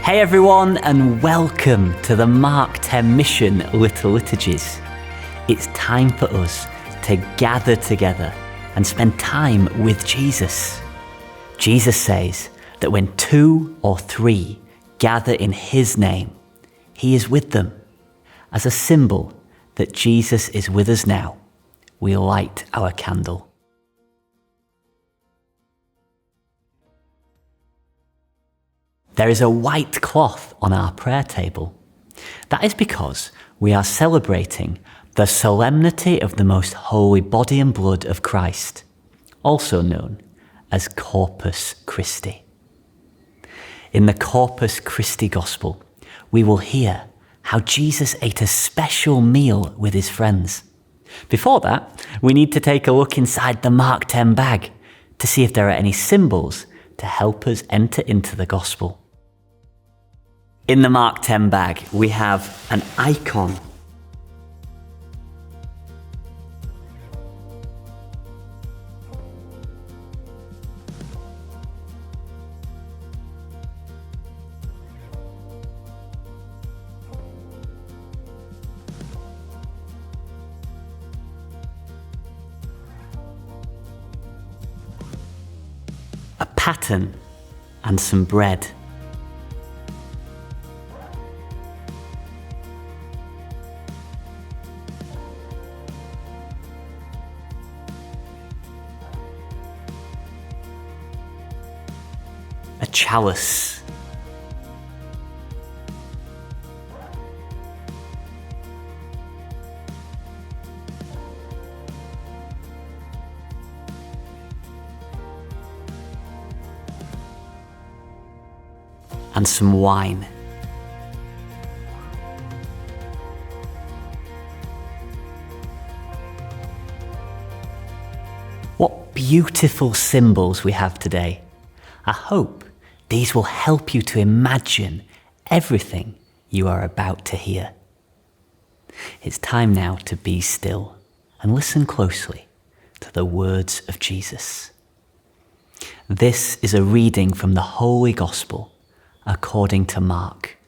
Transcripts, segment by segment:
Hey everyone, and welcome to the Mark 10 mission Little Liturgies. It's time for us to gather together and spend time with Jesus. Jesus says that when 2 or 3 gather in his name, he is with them. As a symbol that Jesus is with us now, we light our candle. There is a white cloth on our prayer table. That is because we are celebrating the solemnity of the most holy body and blood of Christ, also known as Corpus Christi. In the Corpus Christi Gospel, we will hear how Jesus ate a special meal with his friends. Before that, we need to take a look inside the Mark 10 bag to see if there are any symbols to help us enter into the Gospel. In the Mark 10 bag, we have an icon, a pattern, and some bread. A chalice. And some wine. What beautiful symbols we have today. I hope these will help you to imagine everything you are about to hear. It's time now to be still and listen closely to the words of Jesus. This is a reading from the Holy Gospel according to Mark.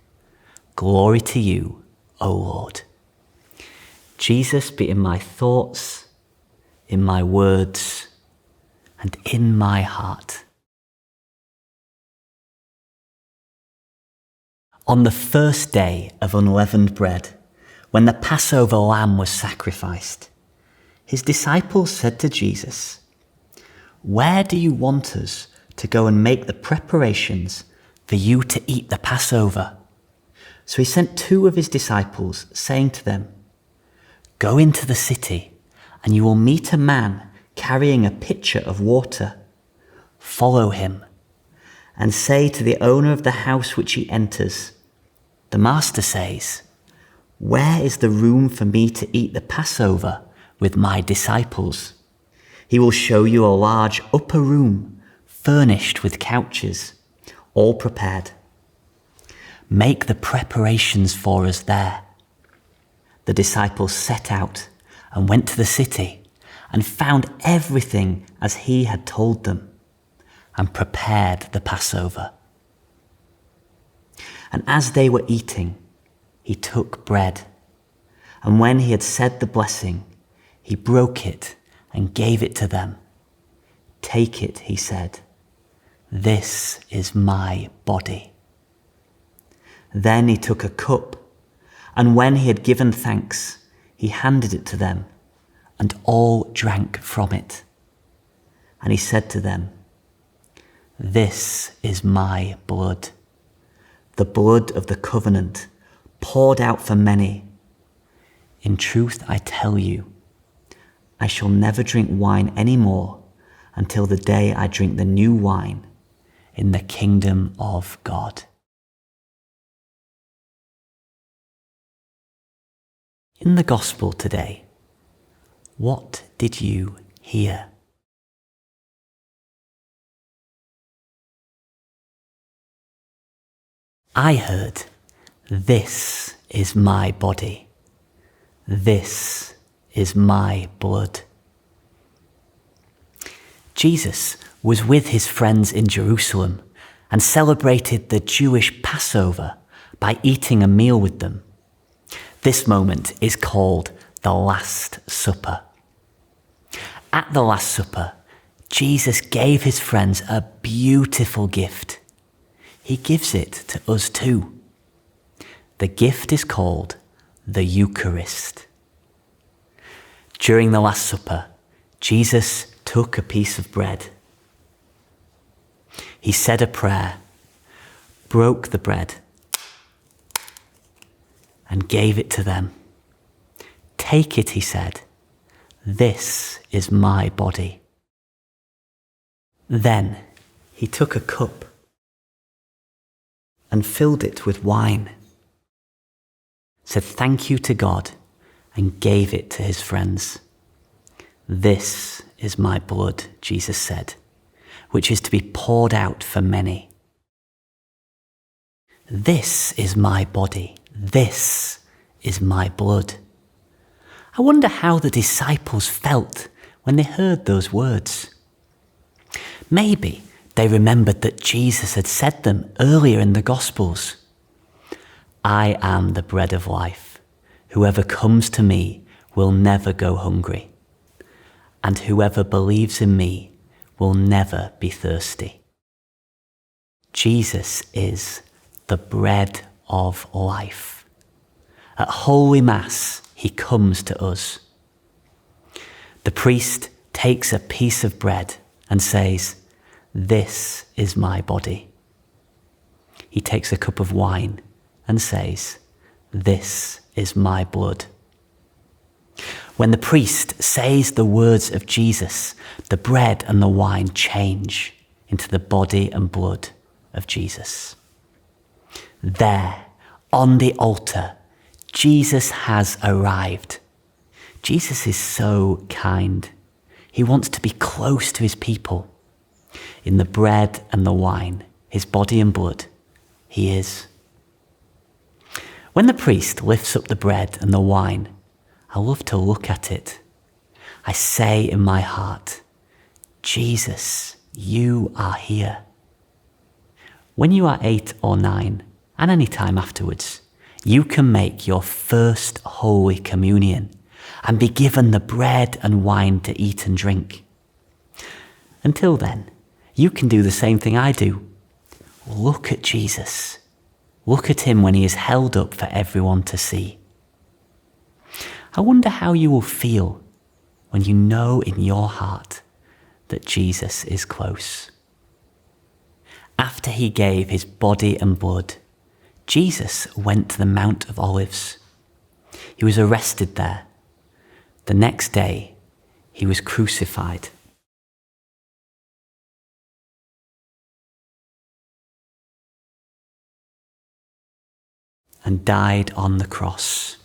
Glory to you, O Lord. Jesus be in my thoughts, in my words, and in my heart. On the first day of unleavened bread, when the Passover lamb was sacrificed, his disciples said to Jesus, "Where do you want us to go and make the preparations for you to eat the Passover?" So he sent 2 of his disciples, saying to them, "Go into the city, and you will meet a man carrying a pitcher of water. Follow him, and say to the owner of the house which he enters, 'The master says, where is the room for me to eat the Passover with my disciples?' He will show you a large upper room furnished with couches, all prepared. Make the preparations for us there." The disciples set out and went to the city and found everything as he had told them and prepared the Passover. And as they were eating, he took bread, and when he had said the blessing, he broke it and gave it to them. "Take it," he said. "This is my body." Then he took a cup, and when he had given thanks, he handed it to them, and all drank from it. And he said to them, "This is my blood, the blood of the covenant, poured out for many. In truth, I tell you, I shall never drink wine any more until the day I drink the new wine in the kingdom of God." In the Gospel today, what did you hear? I heard, "This is my body. This is my blood." Jesus was with his friends in Jerusalem and celebrated the Jewish Passover by eating a meal with them. This moment is called the Last Supper. At the Last Supper, Jesus gave his friends a beautiful gift. He gives it to us too. The gift is called the Eucharist. During the Last Supper, Jesus took a piece of bread. He said a prayer, broke the bread, and gave it to them. "Take it," he said. "This is my body." Then he took a cup and filled it with wine, said thank you to God, and gave it to his friends. "This is my blood," Jesus said, "which is to be poured out for many. This is my body. This is my blood." I wonder how the disciples felt when they heard those words. Maybe they remembered that Jesus had said them earlier in the Gospels. "I am the bread of life. Whoever comes to me will never go hungry, and whoever believes in me will never be thirsty." Jesus is the bread of life. At Holy Mass, he comes to us. The priest takes a piece of bread and says, "This is my body." He takes a cup of wine and says, "This is my blood." When the priest says the words of Jesus, the bread and the wine change into the body and blood of Jesus. There, on the altar, Jesus has arrived. Jesus is so kind. He wants to be close to his people. In the bread and the wine, his body and blood, he is. When the priest lifts up the bread and the wine, I love to look at it. I say in my heart, "Jesus, you are here." When you are 8 or 9, and any time afterwards, you can make your first Holy Communion and be given the bread and wine to eat and drink. Until then, you can do the same thing I do. Look at Jesus. Look at him when he is held up for everyone to see. I wonder how you will feel when you know in your heart that Jesus is close. After he gave his body and blood, Jesus went to the Mount of Olives. He was arrested there. The next day, he was crucified. And died on the cross.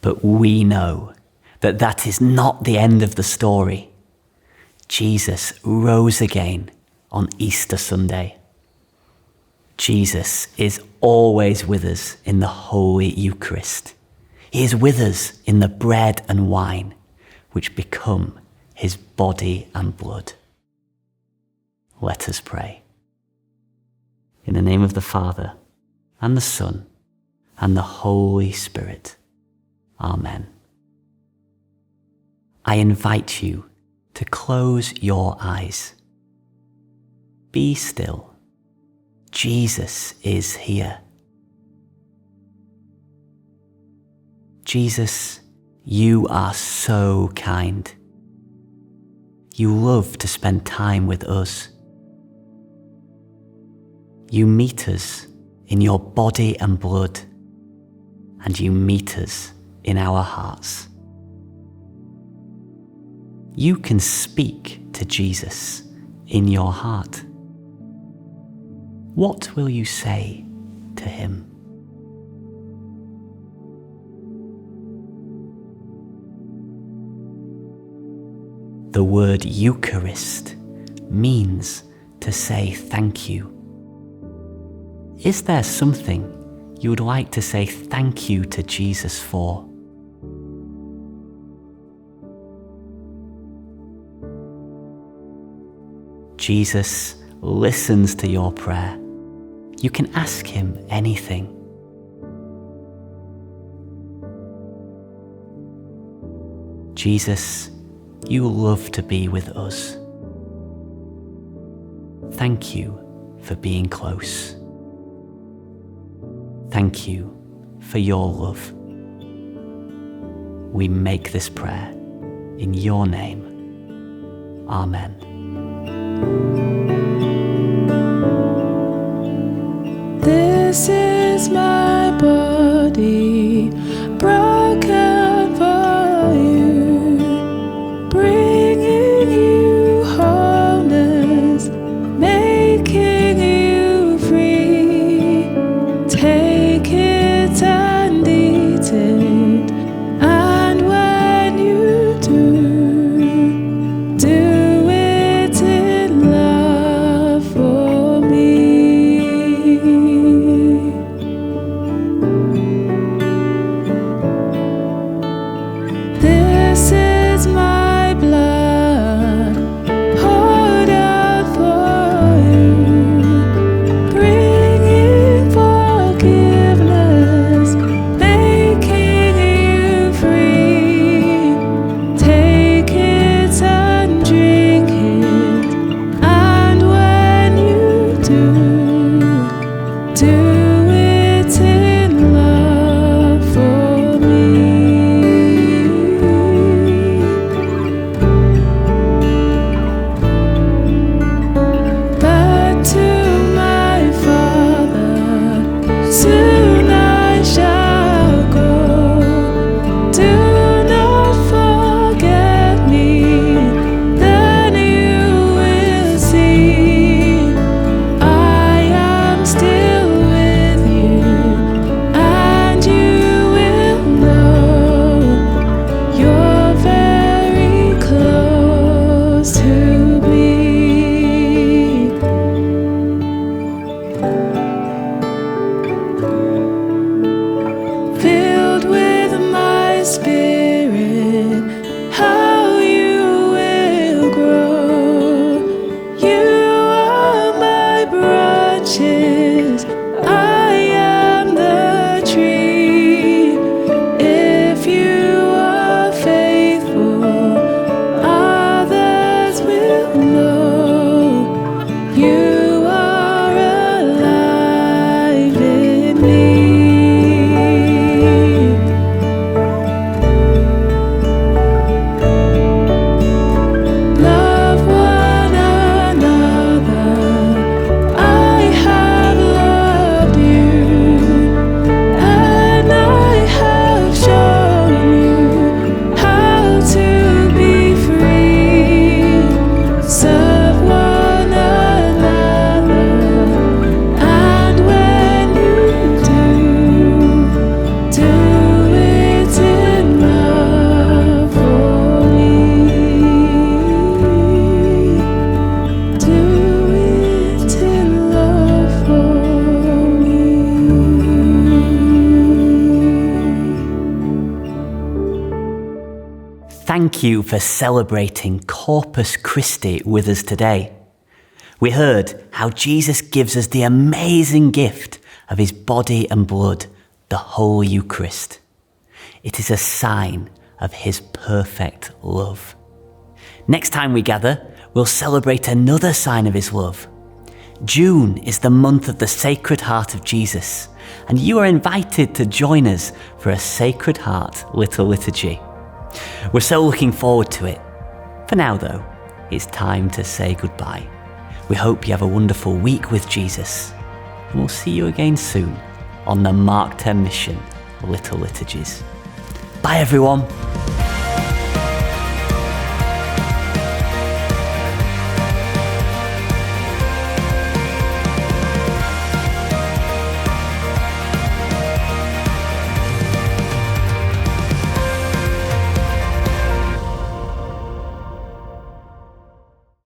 But we know that that is not the end of the story. Jesus rose again on Easter Sunday. Jesus is always with us in the Holy Eucharist. He is with us in the bread and wine, which become his body and blood. Let us pray. In the name of the Father, and the Son, and the Holy Spirit. Amen. I invite you to close your eyes. Be still. Jesus is here. Jesus, you are so kind. You love to spend time with us. You meet us in your body and blood, and you meet us in our hearts. You can speak to Jesus in your heart. What will you say to him? The word Eucharist means to say thank you. Is there something you would like to say thank you to Jesus for? Jesus, listens to your prayer. You can ask him anything. Jesus, you love to be with us. Thank you for being close. Thank you for your love. We make this prayer in your name. Amen. This is my body, broken for you, bringing you wholeness, making you free. Take it and eat it, and when you do it in love for me. This is my blood, poured out for you, bringing forgiveness, making you free. Take it and drink it, and when you do it in love for me. Back to my Father, soon I shall go. Do not forget me, then you will see I am still with you, and you will know you're very close to me. Filled with my spirit, how you will grow. You are my branches, I am the tree. If you are faithful, others will know you are alive in me. Love one another, I have loved you, and I have shown you how to be free. Serve one another, and when you do it in love for me. Do it in love for me. Thank you for celebrating Corpus Christi with us today. We heard how Jesus gives us the amazing gift of his body and blood, the whole Eucharist. It is a sign of his perfect love. Next time we gather, we'll celebrate another sign of his love. June is the month of the Sacred Heart of Jesus, and you are invited to join us for a Sacred Heart Little Liturgy. We're so looking forward to it. For now though, it's time to say goodbye. We hope you have a wonderful week with Jesus, and we'll see you again soon on the Mark 10 mission Little Liturgies. Bye everyone.